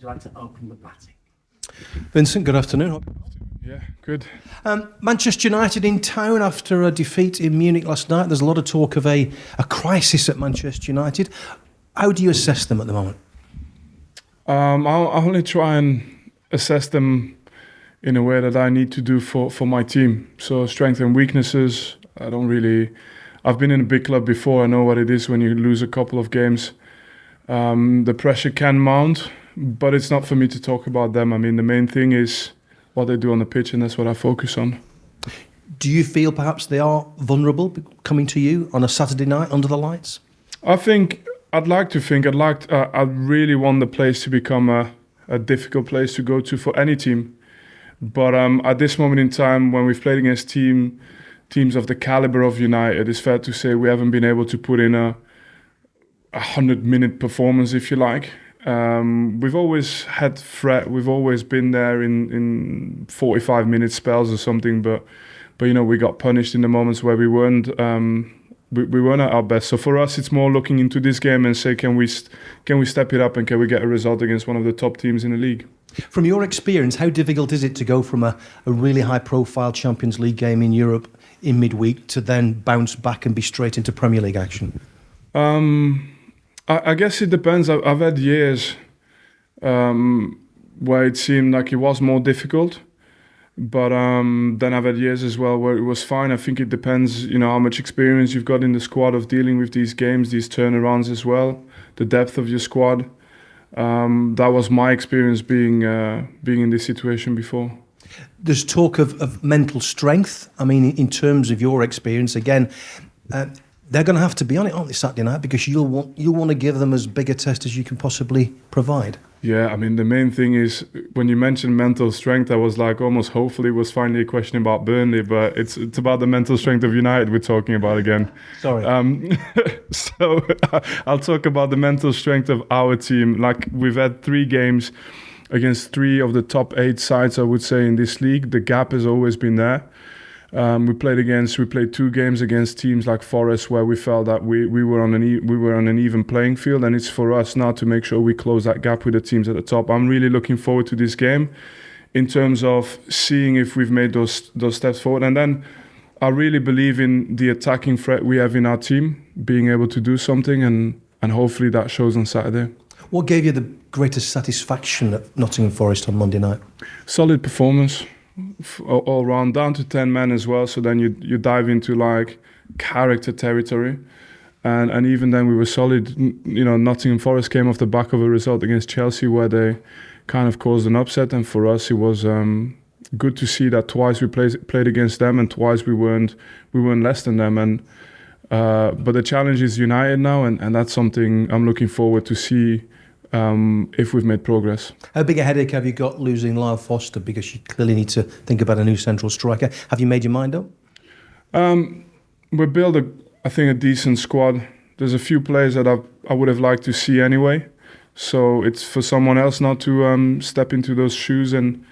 you like to open the batting? Vincent, good afternoon. Yeah, good. Manchester United in town after a defeat in Munich last night. There's a lot of talk of a crisis at Manchester United. How do you assess them at the moment? I'll only try and assess them in a way that I need to do for my team. So strengths and weaknesses, I've been in a big club before. I know what it is when you lose a couple of games. The pressure can mount, but it's not for me to talk about them. I mean, the main thing is what they do on the pitch, and that's what I focus on. Do you feel perhaps they are vulnerable coming to you on a Saturday night under the lights? I'd really want the place to become a difficult place to go to for any team. But at this moment in time, when we've played against teams of the caliber of United, it's fair to say we haven't been able to put in a 100-minute performance, if you like. We've always had threat. We've always been there in 45-minute spells or something. But we got punished in the moments where we weren't. We weren't at our best. So for us, it's more looking into this game and say, can we step it up and can we get a result against one of the top teams in the league? From your experience, how difficult is it to go from a really high-profile Champions League game in Europe in midweek to then bounce back and be straight into Premier League action? I guess it depends. I've had years where it seemed like it was more difficult. But then I've had years as well where it was fine. I think it depends, how much experience you've got in the squad of dealing with these games, these turnarounds as well, the depth of your squad. That was my experience being in this situation before. There's talk of mental strength. I mean, in terms of your experience, again, they're going to have to be on it, aren't they, Saturday night? Because you'll want to give them as big a test as you can possibly provide. Yeah, I mean, the main thing is, when you mentioned mental strength, I was like, almost hopefully it was finally a question about Burnley, but it's about the mental strength of United we're talking about again. Sorry. So I'll talk about the mental strength of our team. Like, we've had 3 games against 3 of the top 8 sides, I would say, in this league. The gap has always been there. We played 2 games against teams like Forest where we felt that we were on an even playing field, and it's for us now to make sure we close that gap with the teams at the top. I'm really looking forward to this game in terms of seeing if we've made those steps forward, and then I really believe in the attacking threat we have in our team being able to do something, and hopefully that shows on Saturday. What gave you the greatest satisfaction at Nottingham Forest on Monday night? Solid performance. All round, down to 10 men as well, so then you dive into like character territory, and even then we were solid. Nottingham Forest came off the back of a result against Chelsea where they kind of caused an upset, and for us it was good to see that twice we played against them and twice we weren't less than them, and but the challenge is United now, and that's something I'm looking forward to see if we've made progress. How big a headache have you got losing Lyle Forster? Because you clearly need to think about a new central striker. Have you made your mind up? We built a decent squad. There's a few players that I would have liked to see anyway. So it's for someone else now to step into those shoes and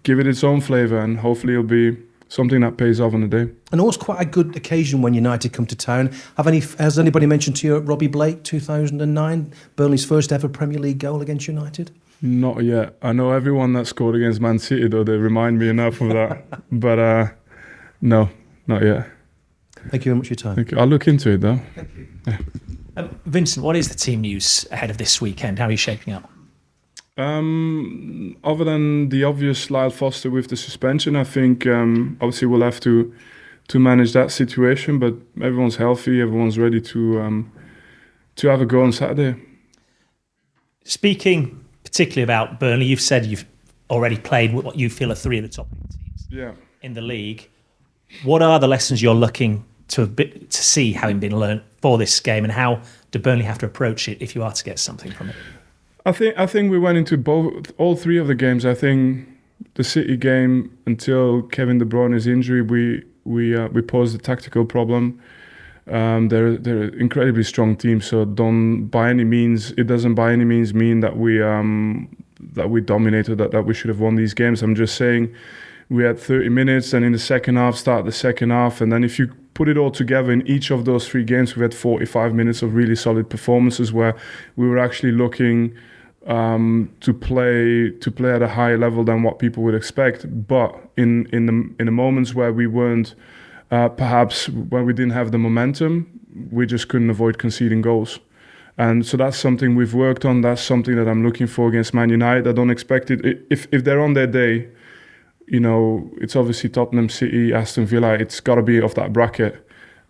give it its own flavour, and hopefully it'll be something that pays off on the day. And always quite a good occasion when United come to town. Has anybody mentioned to you Robbie Blake, 2009, Burnley's first ever Premier League goal against United? Not yet. I know everyone that scored against Man Utd, though. They remind me enough of that. But no, not yet. Thank you very much for your time. Thank you. I'll look into it, though. Thank you. Yeah. Vincent, what is the team news ahead of this weekend? How are you shaping up? Other than the obvious Lyle Forster with the suspension, I think obviously we'll have to manage that situation, but everyone's healthy, everyone's ready to have a go on Saturday. Speaking particularly about Burnley, you've said you've already played with what you feel are 3 of the top 8 teams in the league. What are the lessons you're looking to see having been learned for this game, and how do Burnley have to approach it if you are to get something from it? I think we went into all 3 of the games. I think the City game, until Kevin De Bruyne's injury, we posed a tactical problem. They're an incredibly strong team, so it doesn't by any means mean that we dominated, that we should have won these games. I'm just saying we had 30 minutes, and in the second half, and then if you put it all together in each of those 3 games, we had 45 minutes of really solid performances where we were actually looking to play at a higher level than what people would expect. But in the moments where we weren't, perhaps when we didn't have the momentum, we just couldn't avoid conceding goals. And so that's something we've worked on. That's something that I'm looking for against Man United. I don't expect it. If they're on their day, it's obviously Tottenham, City, Aston Villa. It's got to be of that bracket.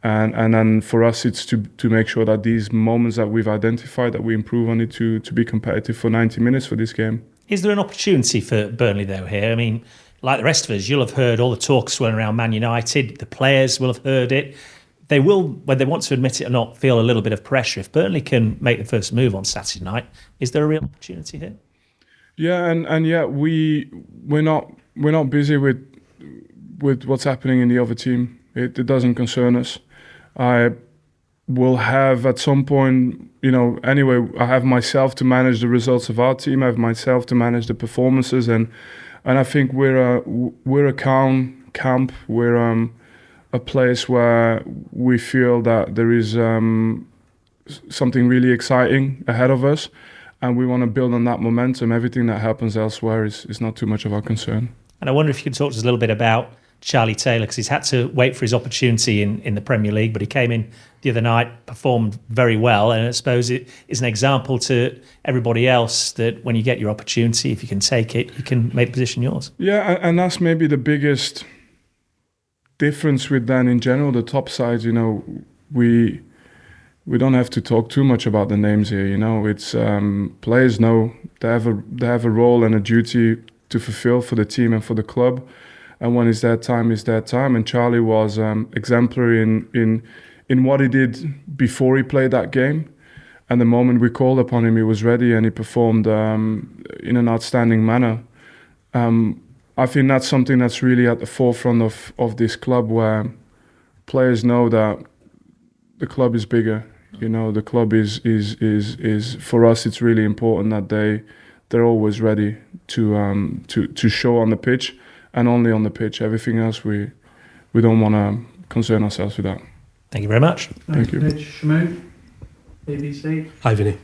And then for us, it's to make sure that these moments that we've identified, that we improve on it to be competitive for 90 minutes for this game. Is there an opportunity for Burnley, though, here? I mean, like the rest of us, you'll have heard all the talk swirling around Man United. The players will have heard it. They will, whether they want to admit it or not, feel a little bit of pressure. If Burnley can make the first move on Saturday night, is there a real opportunity here? Yeah, and yeah, we're not busy with what's happening in the other team. It doesn't concern us. I will have at some point, anyway, I have myself to manage the results of our team. I have myself to manage the performances, and I think we're a calm camp. We're a place where we feel that there is something really exciting ahead of us, and we want to build on that momentum. Everything that happens elsewhere is not too much of our concern. And I wonder if you could talk to us a little bit about Charlie Taylor, because he's had to wait for his opportunity in the Premier League, but he came in the other night, performed very well, and I suppose it is an example to everybody else that when you get your opportunity, if you can take it, you can make the position yours. Yeah, and that's maybe the biggest difference with Dan in general, the top side. We don't have to talk too much about the names here. It's players know they have a role and a duty to fulfill for the team and for the club, and when it's their time, it's their time. And Charlie was exemplary in what he did before he played that game, and the moment we called upon him, he was ready and he performed in an outstanding manner. I think that's something that's really at the forefront of this club, where players know that the club is bigger. The club is for us. It's really important that they're always ready to show on the pitch, and only on the pitch. Everything else we don't want to concern ourselves with that. Thank you very much. Thank you. Shimon, ABC. Hi, Vinny.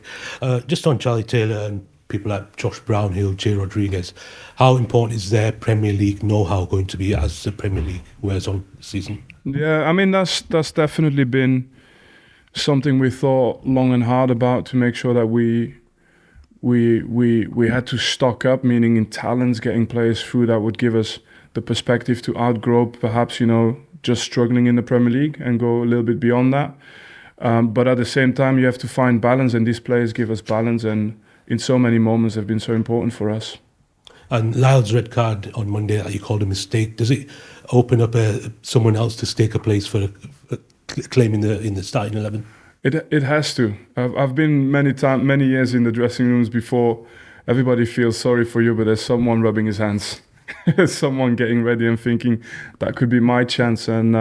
Just on Charlie Taylor and people like Josh Brownhill, Jay Rodriguez, how important is their Premier League know-how going to be as the Premier League wears on the season? Yeah, I mean that's definitely been something we thought long and hard about, to make sure that we had to stock up, meaning in talents, getting players through that would give us the perspective to outgrow perhaps just struggling in the Premier League and go a little bit beyond that. But at the same time, you have to find balance, and these players give us balance, and in so many moments have been so important for us. And Lyle's red card on Monday that you called a mistake, does it open up someone else to stake a place for claim in the starting 11? It has to. I've been many years in the dressing rooms before. Everybody feels sorry for you, but there's someone rubbing his hands. Someone getting ready and thinking that could be my chance. And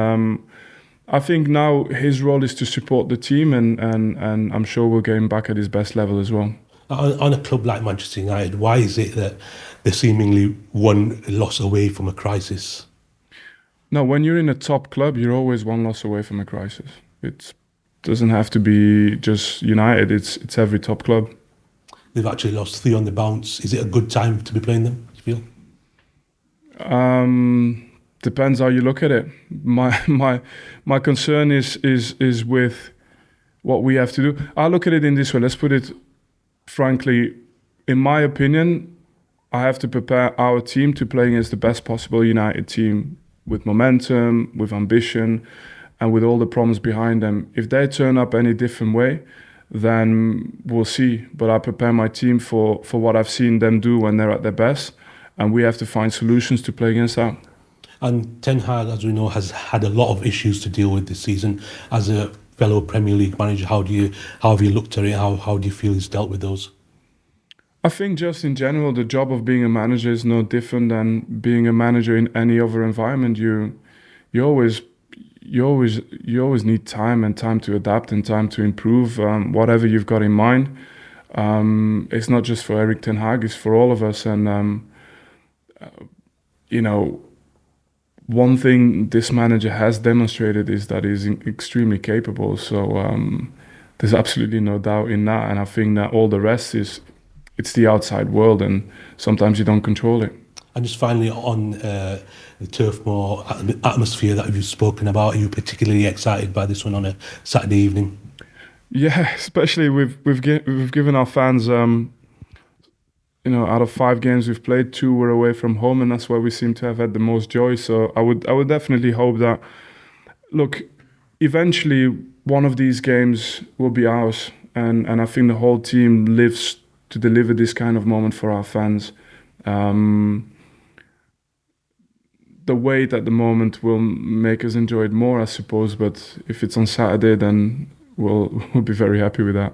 I think now his role is to support the team, and I'm sure we'll get him back at his best level as well. On a club like Manchester United, why is it that they're seemingly one loss away from a crisis? No, when you're in a top club, you're always one loss away from a crisis. It doesn't have to be just United, it's every top club. They've actually lost 3 on the bounce. Is it a good time to be playing them, do you feel? Depends how you look at it. My concern is with what we have to do. I look at it in this way. Let's put it frankly. In my opinion, I have to prepare our team to play against the best possible United team, with momentum, with ambition, and with all the problems behind them. If they turn up any different way, then we'll see. But I prepare my team for what I've seen them do when they're at their best, and we have to find solutions to play against that. And Ten Hag, as we know, has had a lot of issues to deal with this season. As a fellow Premier League manager, how have you looked at it? How do you feel he's dealt with those? I think just in general, the job of being a manager is no different than being a manager in any other environment. You always need time to adapt and time to improve whatever you've got in mind. It's not just for Erik Ten Hag; it's for all of us. And one thing this manager has demonstrated is that he's extremely capable. So there's absolutely no doubt in that. And I think that all the rest it's the outside world, and sometimes you don't control it. And just finally on the Turf Moor atmosphere that you've spoken about, are you particularly excited by this one on a Saturday evening? Yeah, especially we've given our fans, out of 5 games we've played, 2 were away from home, and that's where we seem to have had the most joy. So I would definitely hope that, look, eventually one of these games will be ours, and I think the whole team lives to deliver this kind of moment for our fans. The wait at the moment will make us enjoy it more, I suppose, but if it's on Saturday, then we'll be very happy with that.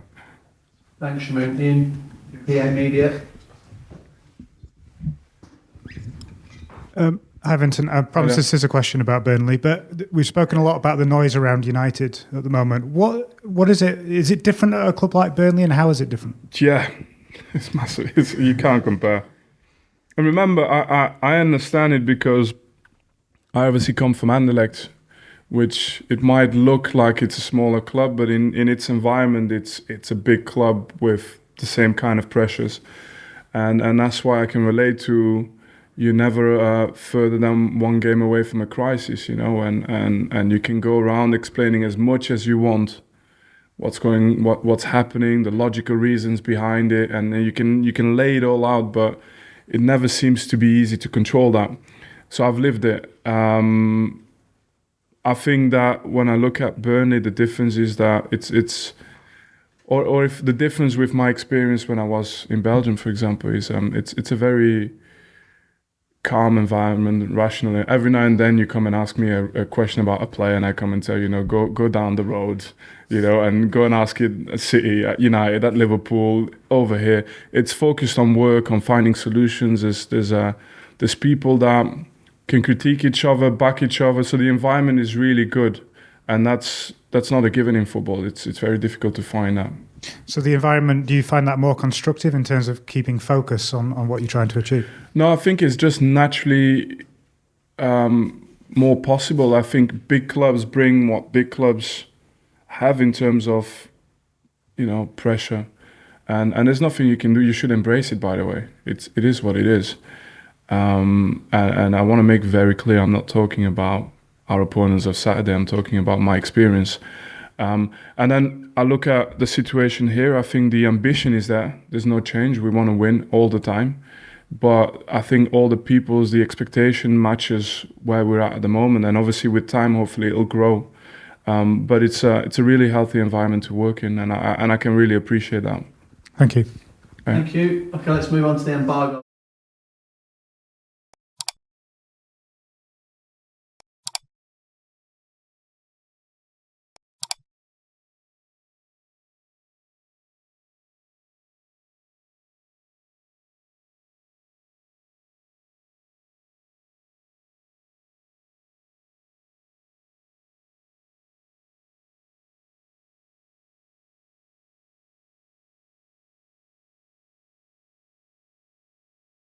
Thanks, Shamoon. Ian, PA Media. Hi, Vincent. I promise this is a question about Burnley, but we've spoken a lot about the noise around United at the moment. What is it? Is it different at a club like Burnley, and how is it different? Yeah, it's massive. You can't compare. And remember, I understand it because I obviously come from Anderlecht, which it might look like it's a smaller club, but in its environment, it's a big club with the same kind of pressures, and that's why I can relate to. You're never further than 1 game away from a crisis, and you can go around explaining as much as you want what's happening, the logical reasons behind it, and you can lay it all out, but it never seems to be easy to control that. So I've lived it. I think that when I look at Burnley, the difference is that if the difference with my experience when I was in Belgium, for example, is it's a very calm environment, rational. Every now and then you come and ask me a question about a player, and I come and tell you, go down the road, and go and ask it at City, at United, at Liverpool, over here. It's focused on work, on finding solutions. There's people that can critique each other, back each other. So the environment is really good, and that's not a given in football. It's very difficult to find that. So the environment, do you find that more constructive in terms of keeping focus on what you're trying to achieve? No, I think it's just naturally more possible. I think big clubs bring what big clubs have in terms of, pressure. And there's nothing you can do. You should embrace it, by the way. It is what it is. And I want to make very clear, I'm not talking about our opponents of Saturday. I'm talking about my experience. And then I look at the situation here. I think the ambition is there. There's no change. We want to win all the time. But I think all the expectation matches where we're at the moment. And obviously with time, hopefully it'll grow. But it's a really healthy environment to work in. And I can really appreciate that. Thank you. Thank you. Okay, let's move on to the embargo.